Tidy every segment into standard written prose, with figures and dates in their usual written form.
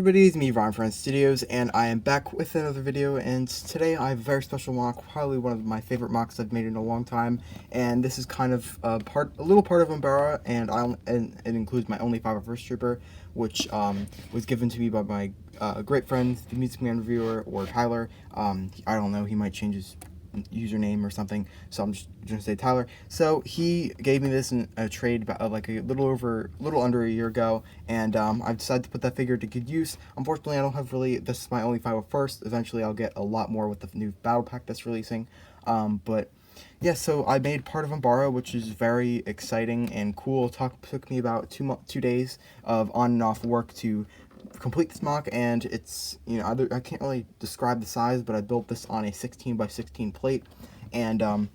everybody, it's me, Ron from Studios, and I am back with another video, and today I have a very special mock, probably one of my favorite mocks I've made in a long time, and this is kind of a little part of Umbara, and it includes my only 501st Trooper, which was given to me by my great friend, the Music Man reviewer, or Tyler. I don't know, he might change his username or something, so I'm just gonna say Tyler. So he gave me this in a trade about like a little under a year ago, and I've decided to put that figure to good use. Unfortunately, I don't have really, this is my only 501st. Eventually I'll get a lot more with the new battle pack that's releasing, but yeah, so I made part of Umbara, which is very exciting and cool. Took me about 2 days of on and off work to complete this mock, and it's, you know, I can't really describe the size, but I built this on a 16 by 16 plate, and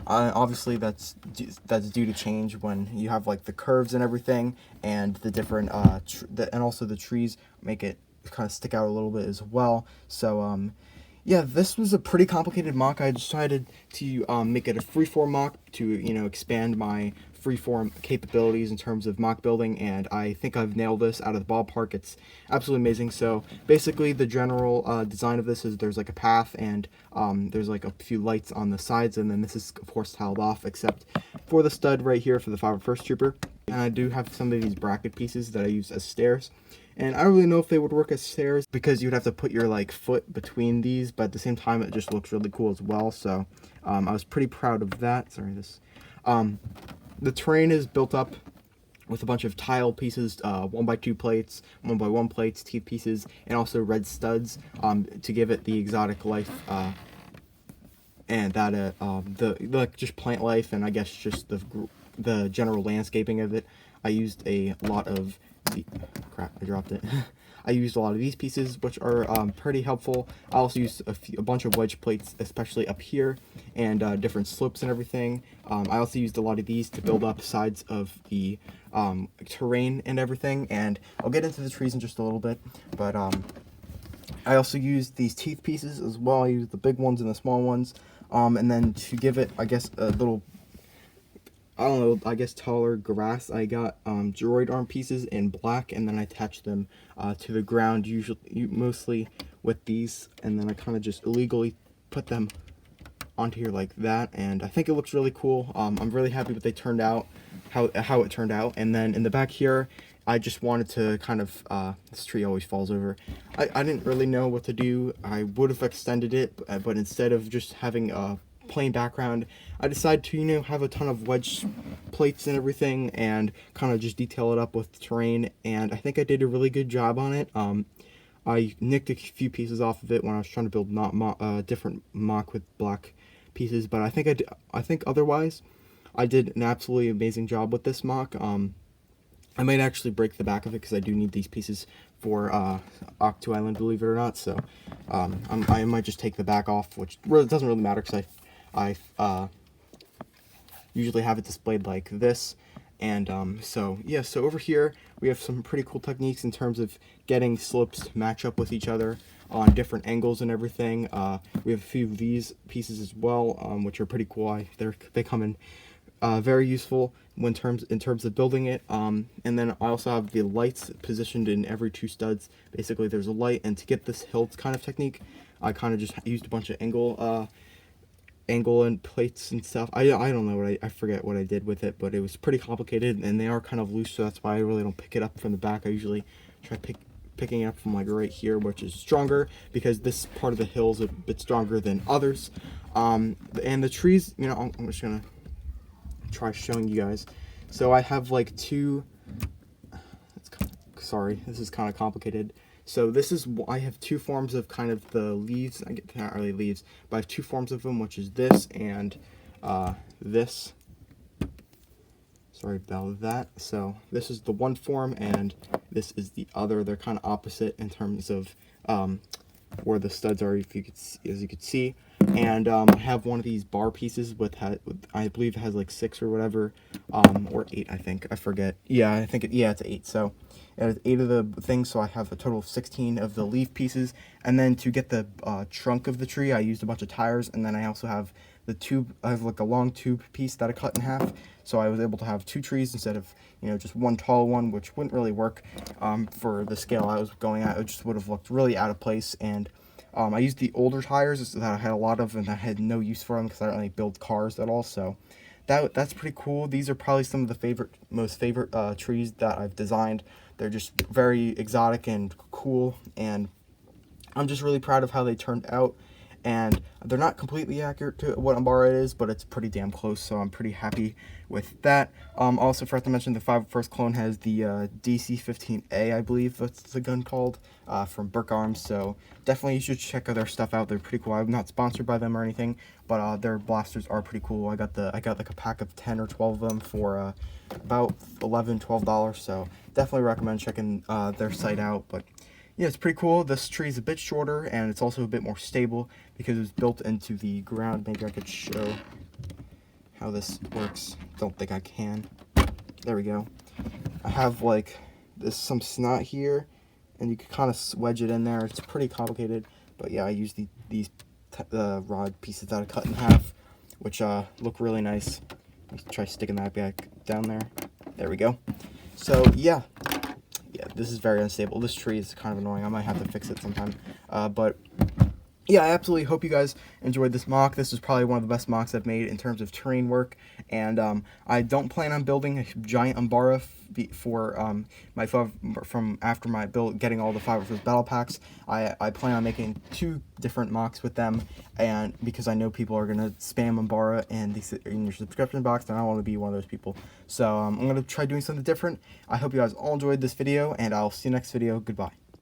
obviously that's due to change when you have like the curves and everything, and the different and also the trees make it kind of stick out a little bit as well. So yeah, this was a pretty complicated mock. I decided to make it a freeform mock to, you know, expand my freeform capabilities in terms of mock building, and I think I've nailed this out of the ballpark. It's absolutely amazing. So basically the general design of this is there's like a path, and there's like a few lights on the sides, and then this is of course tiled off except for the stud right here for the 501st Trooper. And I do have some of these bracket pieces that I use as stairs. And I don't really know if they would work as stairs because you'd have to put your like foot between these, but at the same time it just looks really cool as well. So I was pretty proud of that. Sorry, the terrain is built up with a bunch of tile pieces, 1x2 plates, 1x1 plates, teeth pieces, and also red studs to give it the exotic life, and that the just plant life, and I guess just the general landscaping of it. I used a lot of crap, I dropped it. I used a lot of these pieces, which are pretty helpful. I also used a bunch of wedge plates, especially up here, and different slopes and everything. I also used a lot of these to build up sides of the terrain and everything, and I'll get into the trees in just a little bit, but I also used these teeth pieces as well. I used the big ones and the small ones, and then to give it, I guess, a little, I don't know, I guess taller grass, I got droid arm pieces in black, and then I attached them to the ground, mostly with these, and then I kind of just illegally put them onto here like that, and I think it looks really cool. I'm really happy with they turned out, how it turned out. And then in the back here, I just wanted to kind of, this tree always falls over. I didn't really know what to do. I would have extended it, but instead of just having a plain background, I decided to, you know, have a ton of wedge plates and everything, and kind of just detail it up with terrain, and I think I did a really good job on it. I nicked a few pieces off of it when I was trying to build different mock with black pieces, but I think otherwise I did an absolutely amazing job with this mock. I might actually break the back of it because I do need these pieces for Octo Island, believe it or not, so I might just take the back off, which really doesn't really matter because I usually have it displayed like this. And so yeah, so over here we have some pretty cool techniques in terms of getting slopes to match up with each other on different angles and everything. We have a few of these pieces as well, which are pretty cool. They come in very useful in terms of building it. And then I also have the lights positioned in every 2 studs. Basically there's a light, and to get this hilt kind of technique, I kind of just used a bunch of angle and plates and stuff. I don't know I forget what I did with it, but it was pretty complicated, and they are kind of loose, so that's why I really don't pick it up from the back. I usually try picking it up from like right here, which is stronger because this part of the hill is a bit stronger than others. And the trees, you know, I'm just gonna try showing you guys. So I have like sorry, this is kind of complicated. So I have 2 forms of kind of the leaves. Not really leaves, but I have 2 forms of them, which is this and this. Sorry about that. So this is the one form, and this is the other. They're kind of opposite in terms of where the studs are, as you could see. And I have one of these bar pieces with I believe it has like 6 or whatever, or 8, I think. I forget. Yeah, it's 8. So it has 8 of the things, so I have a total of 16 of the leaf pieces. And then to get the trunk of the tree, I used a bunch of tires, and then I also have the tube, I have like a long tube piece that I cut in half, so I was able to have 2 trees instead of, you know, just one tall one, which wouldn't really work for the scale I was going at. It just would have looked really out of place. And I used the older tires that I had a lot of, and I had no use for them because I don't really build cars at all. So that's pretty cool. These are probably some of the most favorite trees that I've designed. They're just very exotic and cool, and I'm just really proud of how they turned out. And they're not completely accurate to what Umbara is, but it's pretty damn close, so I'm pretty happy with that. Also forgot to mention the 501st clone has the DC-15A, I believe that's the gun called, from Burke Arms, so definitely you should check their stuff out. They're pretty cool. I'm not sponsored by them or anything, but their blasters are pretty cool. I got like a pack of 10 or 12 of them for about $11-12, so definitely recommend checking their site out. But yeah, it's pretty cool. This tree is a bit shorter, and it's also a bit more stable because it was built into the ground. Maybe I could show how this works. Don't think I can. There we go. I have like some snot here, and you can kind of wedge it in there. It's pretty complicated, but yeah, I use these rod pieces that I cut in half, which look really nice. Let's try sticking that back down there. There we go. So yeah, this is very unstable. This tree is kind of annoying. I might have to fix it sometime. But yeah, I absolutely hope you guys enjoyed this mock. This is probably one of the best mocks I've made in terms of terrain work. And I don't plan on building a giant Umbara for from after my getting all the 501st battle packs. I plan on making 2 different mocks with them, and because I know people are gonna spam Umbara in your subscription box, and I don't want to be one of those people. So I'm gonna try doing something different. I hope you guys all enjoyed this video, and I'll see you next video. Goodbye.